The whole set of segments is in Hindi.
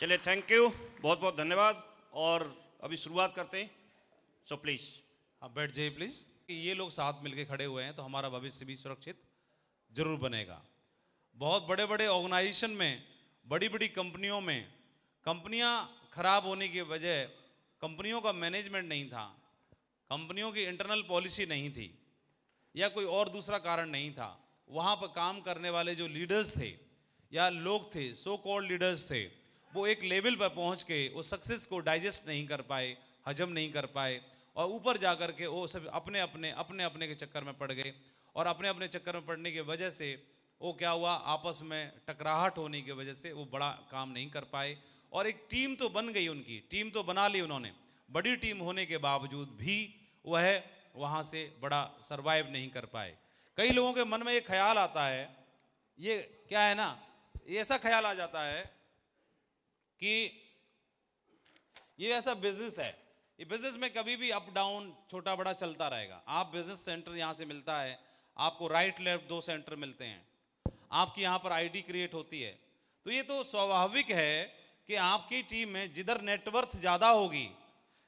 चलिए, थैंक यू, बहुत बहुत धन्यवाद। और अभी शुरुआत करते हैं, सो प्लीज आप बैठ जाइए प्लीज। ये लोग साथ मिलके खड़े हुए हैं तो हमारा भविष्य भी सुरक्षित जरूर बनेगा। बहुत बड़े बड़े ऑर्गेनाइजेशन में, बड़ी बड़ी कंपनियों में, कंपनियां खराब होने की वजह कंपनियों का मैनेजमेंट नहीं था, कंपनियों की इंटरनल पॉलिसी नहीं थी, या कोई और दूसरा कारण नहीं था। वहाँ पर काम करने वाले जो लीडर्स थे या लोग थे, सो कॉल्ड लीडर्स थे, वो एक लेवल पर पहुँच के उस सक्सेस को डाइजेस्ट नहीं कर पाए, हजम नहीं कर पाए, और ऊपर जा कर के वो सब अपने अपने के चक्कर में पड़ गए। और अपने अपने चक्कर में पड़ने की वजह से वो क्या हुआ, आपस में टकराहट होने की वजह से वो बड़ा काम नहीं कर पाए। और एक टीम तो बन गई, उनकी टीम तो बना ली उन्होंने, बड़ी टीम होने के बावजूद भी वह वहाँ से बड़ा सरवाइव नहीं कर पाए। कई लोगों के मन में ये ख्याल आता है, ये क्या है ना, ये ऐसा ख्याल आ जाता है कि ये ऐसा बिजनेस है, ये बिजनेस में कभी भी अप डाउन छोटा बड़ा चलता रहेगा। आप बिजनेस सेंटर यहाँ से मिलता है, आपको राइट लेफ्ट 2 सेंटर मिलते हैं, आपकी यहाँ पर आईडी क्रिएट होती है। तो ये तो स्वाभाविक है कि आपकी टीम में जिधर नेटवर्थ ज़्यादा होगी,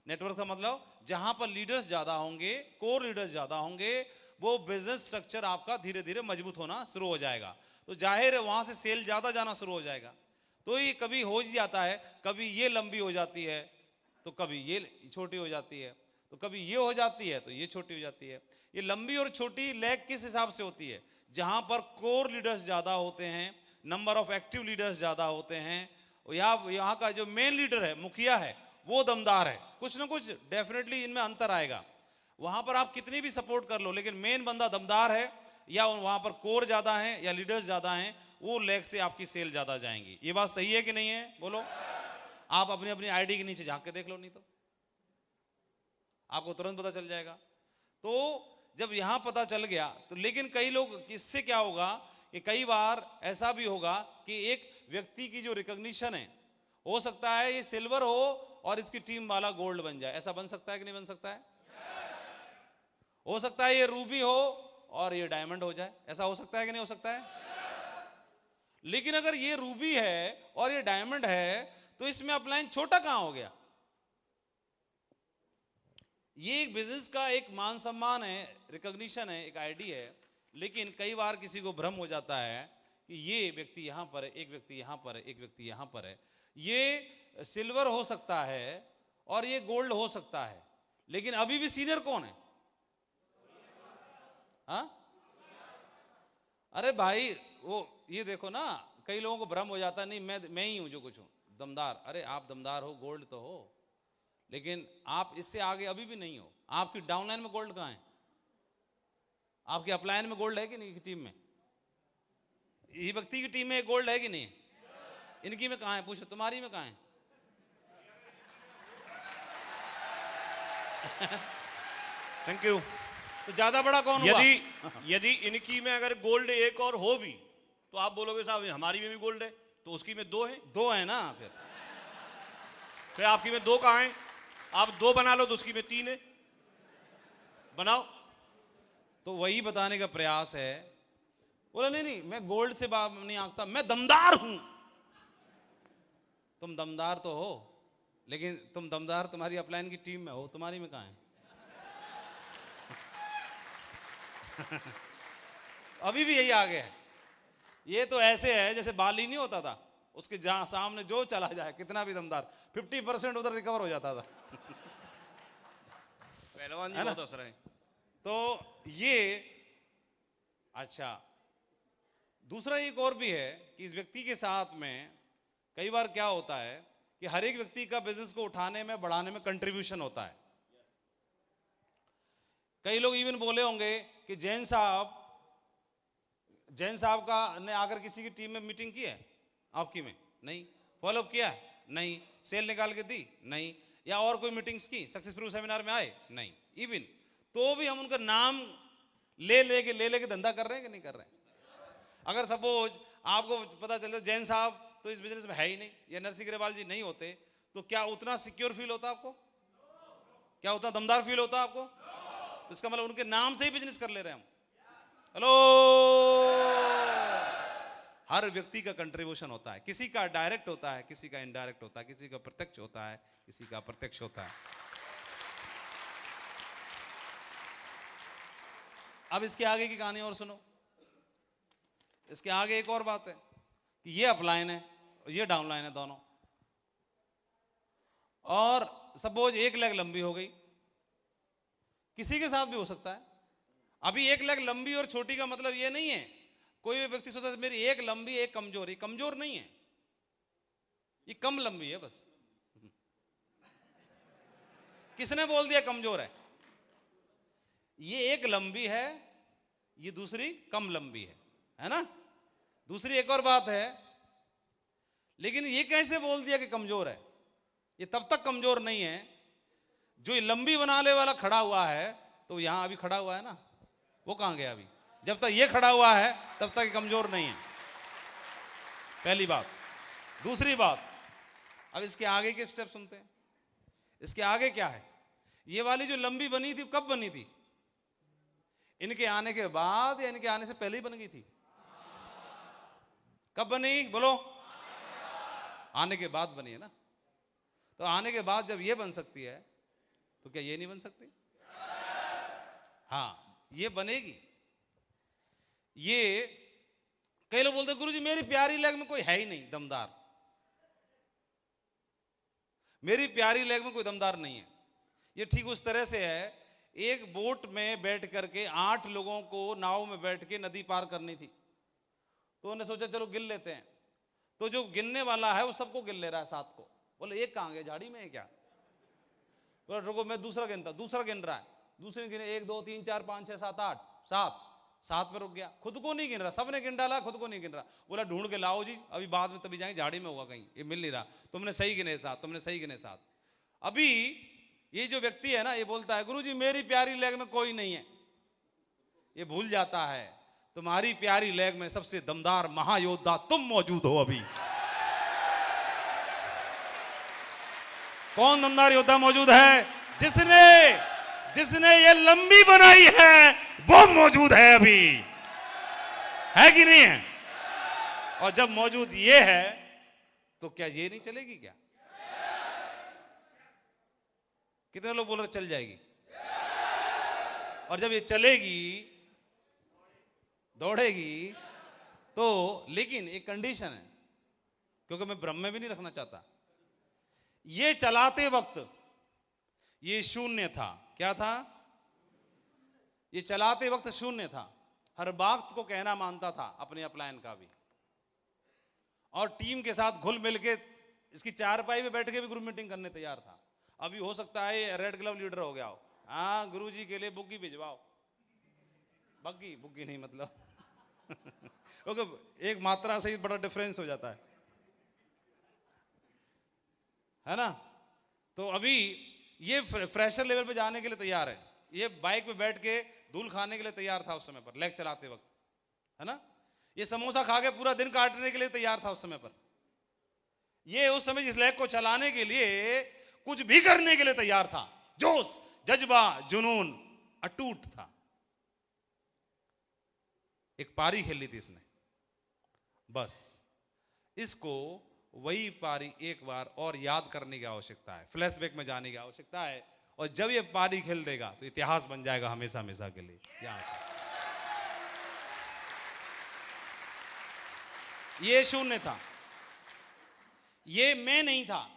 नेटवर्क का मतलब जहां पर लीडर्स ज़्यादा होंगे, कोर लीडर्स ज़्यादा होंगे, वो बिजनेस स्ट्रक्चर आपका धीरे धीरे मजबूत होना शुरू हो जाएगा। तो जाहिर है वहां से सेल ज़्यादा जाना शुरू हो जाएगा। तो ये कभी हो ही जाता है, कभी ये लंबी हो जाती है तो कभी ये छोटी हो जाती है, तो कभी ये हो जाती है तो ये छोटी हो जाती है। ये लंबी और छोटी लेग किस हिसाब से होती है? जहां पर कोर लीडर्स ज़्यादा होते हैं, नंबर ऑफ एक्टिव लीडर्स ज़्यादा होते हैं, यहाँ का जो मेन लीडर है, मुखिया है, वो दमदार है। कुछ ना कुछ डेफिनेटली इनमें अंतर आएगा। वहां पर आप कितनी भी सपोर्ट कर लो, लेकिन मेन बंदा दमदार है, या वहां पर कोर ज्यादा है या लीडर्स ज्यादा हैं, वो लेग से आपकी सेल ज्यादा जाएंगी। ये बात सही है कि नहीं है? बोलो। आप अपनी अपनी आईडी के नीचे झांक के देख लो, नहीं तो आपको तुरंत पता चल जाएगा। तो जब यहां पता चल गया तो, लेकिन कई लोग, इससे क्या होगा कि कई बार ऐसा भी होगा कि एक व्यक्ति की जो रिकॉग्निशन है, हो सकता है ये सिल्वर हो और इसकी टीम वाला गोल्ड बन जाए। ऐसा बन सकता है कि नहीं बन सकता है? हो सकता है ये रूबी हो और ये डायमंड हो जाए। ऐसा हो सकता है कि नहीं हो सकता है? लेकिन अगर ये रूबी है और ये डायमंड है तो इसमें अपलाइन छोटा कहां हो गया? ये एक बिजनेस का एक मान सम्मान है, रिकॉग्निशन है, एक आईडी है। लेकिन कई बार किसी को भ्रम हो जाता है कि ये व्यक्ति यहां पर है, एक व्यक्ति यहां पर है, एक व्यक्ति यहां पर है। ये सिल्वर हो सकता है और ये गोल्ड हो सकता है, लेकिन अभी भी सीनियर कौन है? हाँ? अरे भाई, वो ये देखो ना, कई लोगों को भ्रम हो जाता है, नहीं मैं ही हूं जो कुछ हूं दमदार। अरे आप दमदार हो, गोल्ड तो हो, लेकिन आप इससे आगे अभी भी नहीं हो। आपकी डाउनलाइन में गोल्ड कहां है? आपकी अपलाइन में गोल्ड है कि नहीं? टीम में, ये व्यक्ति की टीम में एक गोल्ड है कि नहीं? इनकी में कहां है? पूछो, तुम्हारी में कहां है? Thank you. तो ज्यादा बड़ा कौन हुआ? यदि इनकी में अगर गोल्ड एक और हो भी तो आप बोलोगे साहब हमारी में भी गोल्ड है, तो उसकी में 2 है। 2 है ना, फिर आपकी में 2 कहां है? आप 2 बना लो तो उसकी में 3 है, बनाओ। तो वही बताने का प्रयास है। बोला नहीं नहीं, मैं गोल्ड से नहीं आंकता, मैं दमदार हूं। तुम दमदार तो हो, लेकिन तुम दमदार तुम्हारी अपलाइन की टीम में हो, तुम्हारी में कहां है? अभी भी यही आगे है। ये तो ऐसे है जैसे बाली नहीं होता था, उसके जहां सामने जो चला जाए, कितना भी दमदार, 50% उधर रिकवर हो जाता था। पहलवान जी बहुत हंस रहे हैं। तो ये अच्छा, दूसरा एक और भी है कि इस व्यक्ति के साथ में कई बार क्या होता है कि हर एक व्यक्ति का बिजनेस को उठाने में, बढ़ाने में कंट्रीब्यूशन होता है। कई लोग इवन बोले होंगे कि जैन साहब का ने आकर किसी की टीम में मीटिंग की है, आपकी में नहीं, फॉलोअप किया नहीं, सेल निकाल के दी नहीं, या और कोई मीटिंग्स की, सक्सेस प्रूफ सेमिनार में आए नहीं, इवन तो भी हम उनका नाम ले लेके धंधा कर रहे हैं कि नहीं कर रहे हैं? अगर सपोज आपको पता चले जैन साहब तो इस बिजनेस में है ही नहीं, या नरसिंह ग्रेवाल जी नहीं होते, तो क्या उतना सिक्योर फील होता आपको? क्या उतना दमदार फील होता आपको? तो इसका मतलब उनके नाम से ही बिजनेस कर ले रहे हैं हम। हेलो, हर व्यक्ति का कंट्रीब्यूशन होता है, किसी का डायरेक्ट होता है, किसी का इनडायरेक्ट होता है, किसी का प्रत्यक्ष होता है, किसी का अप्रत्यक्ष होता है। अब इसके आगे की कहानी और सुनो। इसके आगे एक और बात है कि ये अपलाइन है, ये डाउनलाइन है दोनों, और सपोज एक लेग लंबी हो गई, किसी के साथ भी हो सकता है। अभी एक लेग लंबी और छोटी का मतलब ये नहीं है कोई भी व्यक्ति सोचता है मेरी एक लंबी एक कमजोर, ये कमजोर नहीं है, ये कम लंबी है बस। किसने बोल दिया कमजोर है? ये एक लंबी है, ये दूसरी कम लंबी है ना। दूसरी एक और बात है, लेकिन ये कैसे बोल दिया कि कमजोर है? ये तब तक कमजोर नहीं है जो ये लंबी बनाने वाला खड़ा हुआ है, तो यहां अभी खड़ा हुआ है ना, वो कहां गया अभी? जब तक ये खड़ा हुआ है तब तक कमजोर नहीं है, पहली बात। दूसरी बात, अब इसके आगे के स्टेप सुनते हैं। इसके आगे क्या है? ये वाली जो लंबी बनी थी कब बनी थी? इनके आने के बाद या इनके आने से पहले ही बन गई थी? कब बनी बोलो? आने के बाद बनी है ना। तो आने के बाद जब ये बन सकती है तो क्या ये नहीं बन सकती? हाँ, ये बनेगी। ये कई लोग बोलते गुरुजी मेरी प्यारी लेग में कोई है ही नहीं दमदार, मेरी प्यारी लेग में कोई दमदार नहीं है। ये ठीक उस तरह से है, एक बोट में बैठ करके 8 लोगों को नाव में बैठ के नदी पार करनी थी, तो उन्होंने सोचा चलो गिन लेते हैं। तो जो गिनने वाला है वो सबको गिन ले रहा है 7 को। बोले एक कहां गया, झाड़ी में है क्या? बोले रुको मैं दूसरा गिनता। दूसरा गिन रहा है, दूसरे गिने 1 2 3 4 5 6 7 8, 7 पे रुक गया, खुद को नहीं गिन रहा, सबने गिन डाला, खुद को नहीं गिन रहा। बोला ढूंढ के लाओ जी, अभी बाद में तभी जाएंगे, झाड़ी में होगा कहीं, ये मिल नहीं रहा। तुमने सही गिने 7, तुमने सही गिने 7। अभी ये जो व्यक्ति है ना, ये बोलता है गुरुजी मेरी प्यारी लेग में कोई नहीं है। ये भूल जाता है तुम्हारी प्यारी लेग में सबसे दमदार महायोद्धा तुम मौजूद हो। अभी कौन दमदार योद्धा मौजूद है? जिसने ये लंबी बनाई है वो मौजूद है अभी, है कि नहीं है? और जब मौजूद ये है तो क्या ये नहीं चलेगी क्या? कितने लोग बोल रहे चल जाएगी? और जब ये चलेगी, दौड़ेगी, तो लेकिन एक कंडीशन है, क्योंकि मैं भ्रम में भी नहीं रखना चाहता। ये चलाते वक्त ये शून्य था। क्या था? ये चलाते वक्त शून्य था। हर बात को कहना मानता था, अपने अपलायन का भी, और टीम के साथ घुल मिल के इसकी चारपाई में बैठ के भी ग्रुप मीटिंग करने तैयार था। अभी हो सकता है ये रेड ग्लव लीडर हो गया हो। हाँ गुरुजी के लिए बुग्गी भिजवाओ, बुग्गी नहीं मतलब क्योंकि एक मात्रा से ही बड़ा डिफरेंस हो जाता है ना। तो अभी ये फ्रेशर लेवल पे जाने के लिए तैयार है। ये बाइक पे बैठ के धूल खाने के लिए तैयार था उस समय पर, लेग चलाते वक्त, है ना। ये समोसा खा के पूरा दिन काटने के लिए तैयार था उस समय पर। ये उस समय इस लेग को चलाने के लिए कुछ भी करने के लिए तैयार था। जोश, जज्बा, जुनून अटूट था। एक पारी खेली थी इसने, बस इसको वही पारी एक बार और याद करने की आवश्यकता है, फ्लैशबैक में जाने की आवश्यकता है। और जब ये पारी खेल देगा तो इतिहास बन जाएगा हमेशा हमेशा के लिए। यहां से ये शून्य था, ये मैं नहीं था,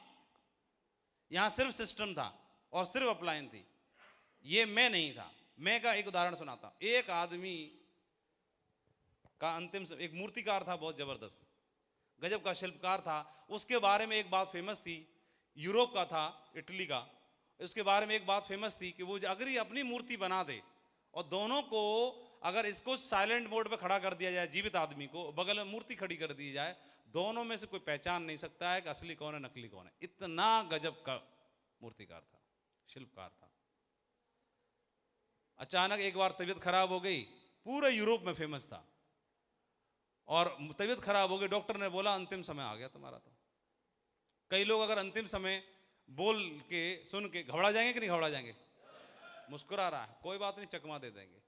यहां सिर्फ सिस्टम था और सिर्फ अपलाइन थी। ये मैं नहीं था। मैं का एक उदाहरण सुनाता हूं। एक आदमी का अंतिम, एक मूर्तिकार था, बहुत जबरदस्त गजब का शिल्पकार था। उसके बारे में एक बात फेमस थी, यूरोप का था, इटली का। उसके बारे में एक बात फेमस थी कि वो अगर ये अपनी मूर्ति बना दे और दोनों को, अगर इसको साइलेंट मोड पे खड़ा कर दिया जाए, जीवित आदमी को बगल में मूर्ति खड़ी कर दी जाए, दोनों में से कोई पहचान नहीं सकता है कि असली कौन है नकली कौन है। इतना गजब का मूर्तिकार था, शिल्पकार था। अचानक एक बार तबीयत खराब हो गई, पूरे यूरोप में फेमस था, और तबीयत खराब हो गई। डॉक्टर ने बोला अंतिम समय आ गया तुम्हारा। तो कई लोग अगर अंतिम समय बोल के सुन के घबरा जाएंगे कि नहीं घबरा जाएंगे? मुस्कुरा रहा है, कोई बात नहीं, चकमा दे देंगे।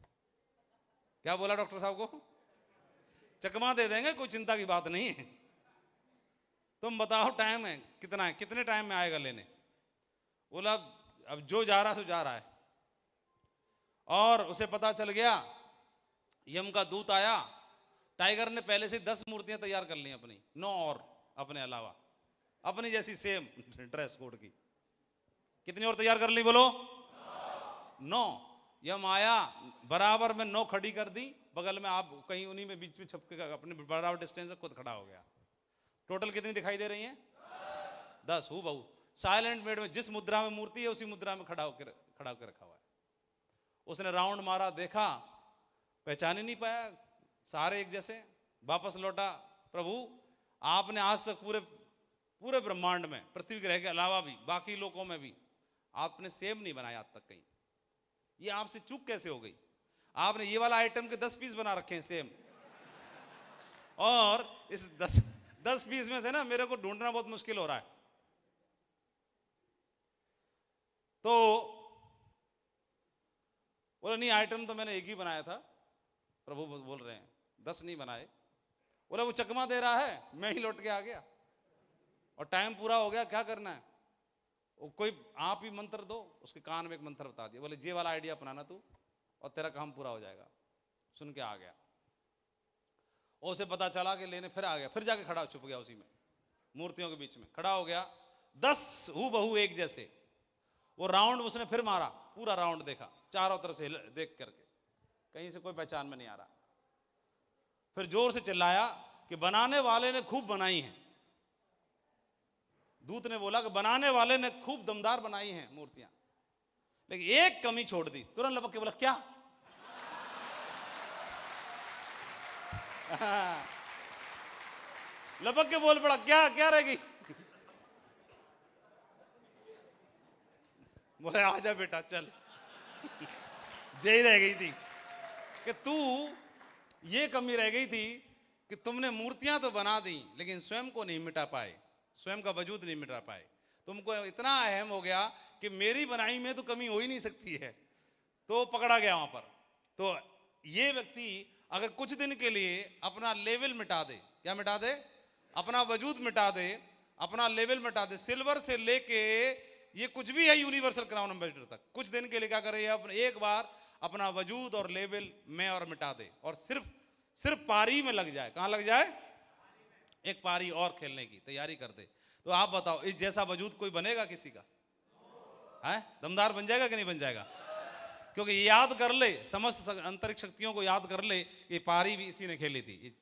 क्या बोला डॉक्टर साहब को? चकमा दे देंगे, कोई चिंता की बात नहीं है। तुम बताओ टाइम है कितना है, कितने टाइम में आएगा लेने? बोला अब जो जा रहा है तो जा रहा है। और उसे पता चल गया, यम का दूत आया, टाइगर ने पहले से 10 मूर्तियां तैयार कर ली अपनी, 9 और अपने अलावा, अपनी जैसी सेम ड्रेस कोड की। कितनी और तैयार कर ली बोलो? 9। यम आया, बराबर में 9 खड़ी कर दी बगल में, आप कहीं उन्हीं में बीच में छपके अपने बराबर डिस्टेंस से खुद खड़ा हो गया। टोटल कितनी दिखाई दे रही हैं? 10 हूँ बहू। साइलेंट मेड में जिस मुद्रा में मूर्ति है उसी मुद्रा में खड़ा होकर रखा हुआ है। उसने राउंड मारा, देखा, पहचान ही नहीं पाया, सारे एक जैसे। वापस लौटा, प्रभु आपने आज तक पूरे ब्रह्मांड में, पृथ्वी ग्रह के अलावा भी बाकी लोकों में भी आपने सेम नहीं बनाया आज तक कहीं, ये आपसे चूक कैसे हो गई? आपने ये वाला आइटम के 10 पीस बना रखे हैं सेम, और इस 10 पीस में से ना मेरे को ढूंढना बहुत मुश्किल हो रहा है। तो बोला नहीं, आइटम तो मैंने एक ही बनाया था। प्रभु बोल रहे हैं 10 नहीं बनाए। बोला वो चकमा दे रहा है, मैं ही लौट के आ गया और टाइम पूरा हो गया, क्या करना है? वो कोई आप ही मंत्र दो, उसके कान में एक मंत्र बता दिया, बोले ये वाला आइडिया अपनाना तू और तेरा काम पूरा हो जाएगा। सुन के आ गया, और उसे पता चला कि लेने फिर आ गया, फिर जाके खड़ा छुप गया उसी में, मूर्तियों के बीच में खड़ा हो गया। 10 हूबहू एक जैसे। वो राउंड उसने फिर मारा, पूरा राउंड देखा, चारों तरफ से देख करके, कहीं से कोई पहचान में नहीं आ रहा। फिर जोर से चिल्लाया कि बनाने वाले ने खूब बनाई हैं। दूत ने बोला कि बनाने वाले ने खूब दमदार बनाई हैं मूर्तियां, लेकिन एक कमी छोड़ दी। तुरंत लपक के बोला क्या? लपक के बोल पड़ा, क्या रहेगी? बोले आजा बेटा चल। यही रह गई थी कि तू, ये कमी रह गई थी कि तुमने मूर्तियां तो बना दी लेकिन स्वयं को नहीं मिटा पाए, स्वयं का वजूद नहीं मिटा पाए। तुमको इतना अहम हो गया कि मेरी बनाई में तो कमी हो ही नहीं सकती है, तो पकड़ा गया वहां पर। तो ये व्यक्ति अगर कुछ दिन के लिए अपना लेवल मिटा दे, क्या मिटा दे? अपना वजूद मिटा दे, अपना लेवल मिटा दे, सिल्वर से लेके ये कुछ भी है यूनिवर्सल क्राउन एम्बेसडर तक, कुछ दिन के लिए क्या करे? एक बार अपना वजूद और लेवल में और मिटा दे, और सिर्फ पारी में लग जाए। कहां लग जाए? एक पारी और खेलने की तैयारी कर दे। तो आप बताओ, इस जैसा वजूद कोई बनेगा किसी का? है दमदार बन जाएगा कि नहीं बन जाएगा? क्योंकि याद कर ले, समस्त अंतरिक्ष शक्तियों को याद कर ले, ये पारी भी इसी ने खेली थी,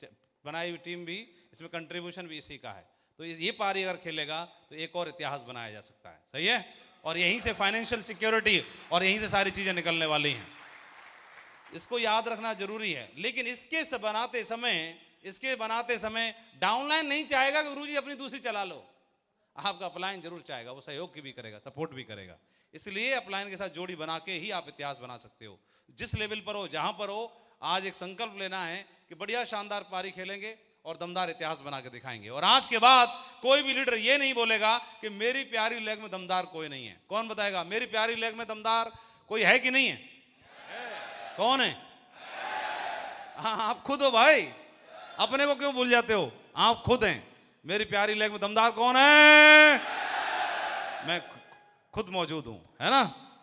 बनाई हुई टीम भी, इसमें कंट्रीब्यूशन भी इसी का है। तो ये पारी अगर खेलेगा तो एक और इतिहास बनाया जा सकता है। सही है? और यहीं से फाइनेंशियल सिक्योरिटी और यहीं से सारी चीजें निकलने वाली हैं। इसको याद रखना जरूरी है। लेकिन इसके बनाते समय डाउनलाइन नहीं चाहेगा कि गुरुजी अपनी दूसरी चला लो, आपका अपलाइन जरूर चाहेगा, वो सहयोग की भी करेगा, सपोर्ट भी करेगा। इसलिए अपलाइन के साथ जोड़ी बना के ही आप इतिहास बना सकते हो। जिस लेवल पर हो, जहां पर हो, आज एक संकल्प लेना है कि बढ़िया शानदार पारी खेलेंगे और दमदार इतिहास बना के दिखाएंगे। और आज के बाद कोई भी लीडर ये नहीं बोलेगा कि मेरी प्यारी लेग में दमदार कोई नहीं है। कौन बताएगा मेरी प्यारी लेग में दमदार कोई है कि नहीं है? कौन है? हाँ, आप खुद हो भाई, अपने को क्यों भूल जाते हो? आप खुद हैं। मेरी प्यारी लेग में दमदार कौन है? मैं खुद मौजूद हूं, है ना?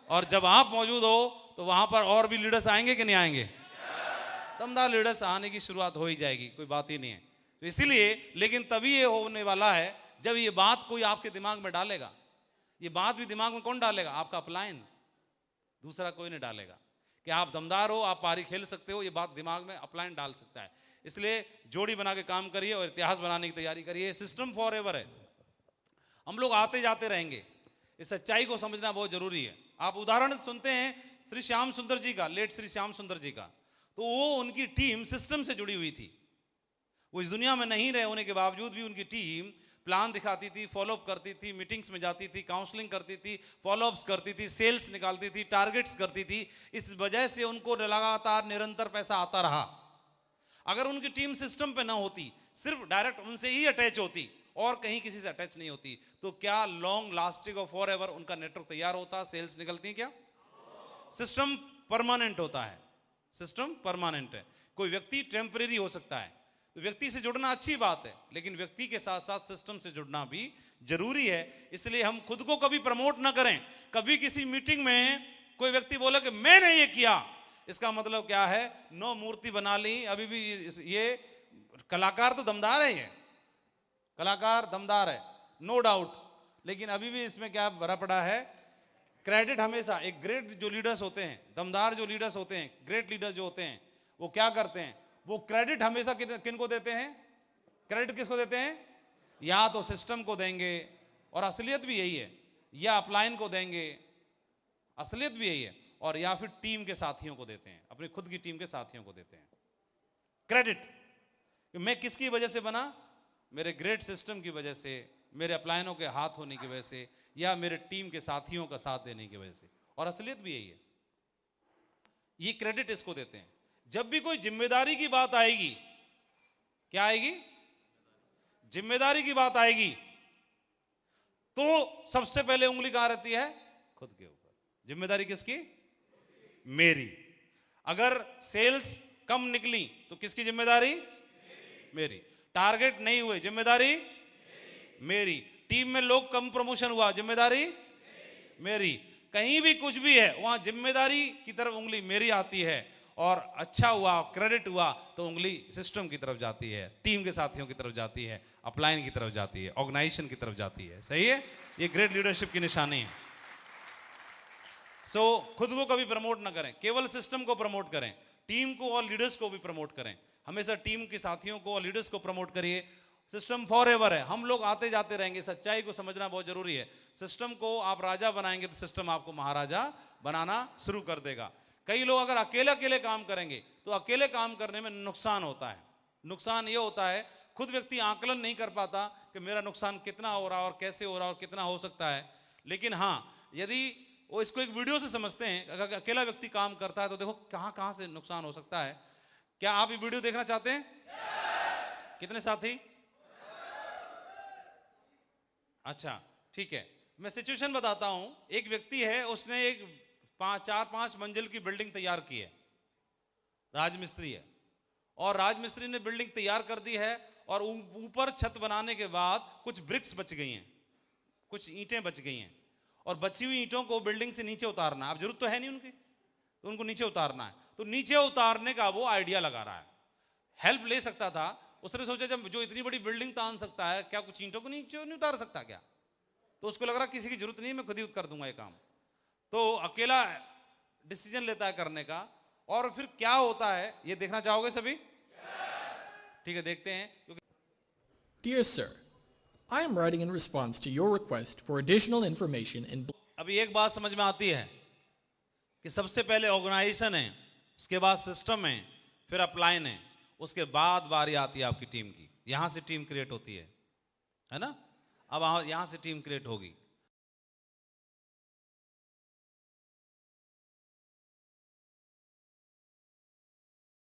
और जब आप मौजूद हो तो वहां पर और भी लीडर्स आएंगे कि नहीं आएंगे? दमदार लीडर्स आने की शुरुआत हो ही जाएगी, कोई बात ही नहीं है। तो इसीलिए, लेकिन तभी ये होने वाला है जब ये बात कोई आपके दिमाग में डालेगा। ये बात भी दिमाग में कौन डालेगा? आपका अपलाइन, दूसरा कोई नहीं डालेगा कि आप दमदार हो, आप पारी खेल सकते हो। ये बात दिमाग में अपलाइन डाल सकता है। इसलिए जोड़ी बना के काम करिए और इतिहास बनाने की तैयारी करिए। सिस्टम फॉर एवर है, हम लोग आते जाते रहेंगे। इस सच्चाई को समझना बहुत जरूरी है। आप उदाहरण सुनते हैं श्री श्याम सुंदर जी का, लेट श्री श्याम सुंदर जी का, तो वो उनकी टीम सिस्टम से जुड़ी हुई थी। वो इस दुनिया में नहीं रहे होने के बावजूद भी उनकी टीम प्लान दिखाती थी, फॉलोअप करती थी, मीटिंग्स में जाती थी, काउंसलिंग करती थी, फॉलोअप्स करती थी, सेल्स निकालती थी, टारगेट्स करती थी। इस वजह से उनको लगातार निरंतर पैसा आता रहा। अगर उनकी टीम सिस्टम पे ना होती, सिर्फ डायरेक्ट उनसे ही अटैच होती और कहीं किसी से अटैच नहीं होती, तो क्या लॉन्ग लास्टिंग और फॉर एवर उनका नेटवर्क तैयार होता? सेल्स निकलती क्या? सिस्टम परमानेंट होता है, सिस्टम परमानेंट है। कोई व्यक्ति टेम्परेरी हो सकता है, व्यक्ति से जुड़ना अच्छी बात है, लेकिन व्यक्ति के साथ साथ सिस्टम से जुड़ना भी जरूरी है। इसलिए हम खुद को कभी प्रमोट ना करें। कभी किसी मीटिंग में कोई व्यक्ति बोले कि मैंने ये किया, इसका मतलब क्या है? नो मूर्ति बना ली। अभी भी ये कलाकार तो दमदार है, ये कलाकार दमदार है, नो डाउट, लेकिन अभी भी इसमें क्या भरा पड़ा है? क्रेडिट हमेशा एक ग्रेट जो लीडर्स होते हैं, दमदार जो लीडर्स होते हैं, ग्रेट लीडर्स जो होते हैं, वो क्या करते हैं? वो क्रेडिट हमेशा किन को देते हैं? क्रेडिट किसको देते हैं? या तो सिस्टम को देंगे, और असलियत भी यही है, या अपलाइन को देंगे, असलियत भी यही है, और या फिर टीम के साथियों को देते हैं, अपनी खुद की टीम के साथियों को देते हैं क्रेडिट। मैं किसकी वजह से बना? मेरे ग्रेट सिस्टम की वजह से, मेरे अपलाइनों के हाथ होने की वजह से, या मेरे टीम के साथियों का साथ देने की वजह से, और असलियत भी यही है। ये क्रेडिट इसको देते हैं। जब भी कोई जिम्मेदारी की बात आएगी, क्या आएगी? जिम्मेदारी की बात आएगी, तो सबसे पहले उंगली कहां रहती है? खुद के ऊपर। जिम्मेदारी किसकी? मेरी। अगर सेल्स कम निकली तो किसकी जिम्मेदारी? मेरी। टारगेट नहीं हुए, जिम्मेदारी मेरी। टीम में लोग कम प्रमोशन हुआ, जिम्मेदारी मेरी। कहीं भी कुछ भी है, वहां जिम्मेदारी की तरफ उंगली मेरी आती है, और अच्छा हुआ, क्रेडिट हुआ, तो उंगली सिस्टम की तरफ जाती है, टीम के साथियों की तरफ जाती है, अपलाइन की तरफ जाती है, ऑर्गेनाइजेशन की तरफ जाती है। सही है? ये ग्रेट लीडरशिप की निशानी है। सो खुद को कभी प्रमोट ना करें, केवल सिस्टम को प्रमोट करें, टीम को और लीडर्स को भी प्रमोट करें। हमेशा टीम के साथियों को और लीडर्स को प्रमोट करिए। सिस्टम फॉरएवर है, हम लोग आते जाते रहेंगे। सच्चाई को समझना बहुत जरूरी है। सिस्टम को आप राजा बनाएंगे तो सिस्टम आपको महाराजा बनाना शुरू कर देगा। कई लोग अगर अकेले अकेले काम करेंगे तो अकेले काम करने में नुकसान होता है। नुकसान ये होता है, खुद व्यक्ति आकलन नहीं कर पाता कि मेरा नुकसान कितना हो रहा है और कैसे हो रहा है और कितना हो सकता है। लेकिन हाँ, यदि वो इसको एक वीडियो से समझते हैं, अगर अकेला व्यक्ति काम करता है तो देखो कहां कहां से नुकसान हो सकता है। क्या आप ये वीडियो देखना चाहते हैं? कितने साथी? अच्छा, ठीक है, मैं सिचुएशन बताता हूं। एक व्यक्ति है, उसने एक 4-5 मंजिल की बिल्डिंग तैयार की है, राजमिस्त्री है, और राजमिस्त्री ने बिल्डिंग तैयार कर दी है, और ऊपर छत बनाने के बाद कुछ ब्रिक्स बच गई हैं, कुछ ईंटें बच गई हैं, और बची हुई ईंटों को बिल्डिंग से नीचे उतारना। अब जरूरत तो है नहीं उनकी, तो उनको नीचे उतारना है। तो नीचे उतारने का वो आइडिया लगा रहा है। हेल्प ले सकता था, उसने सोचा जब जो इतनी बड़ी बिल्डिंग तान सकता है, क्या कुछ ईंटों को नीचे नहीं उतार सकता क्या? तो उसको लग रहा किसी की जरूरत नहीं, मैं खुद ही कर दूंगा ये काम। तो अकेला डिसीजन लेता है करने का, और फिर क्या होता है ये देखना चाहोगे सभी? ठीक है, देखते हैं। Dear sir, I am writing in response to your request for additional information in. अभी एक बात समझ में आती है कि सबसे पहले ऑर्गेनाइजेशन है, उसके बाद सिस्टम है, फिर अपलाइन है, उसके बाद बारी आती है आपकी टीम की। यहां से टीम क्रिएट होती है ना? अब यहां से टीम क्रिएट होगी।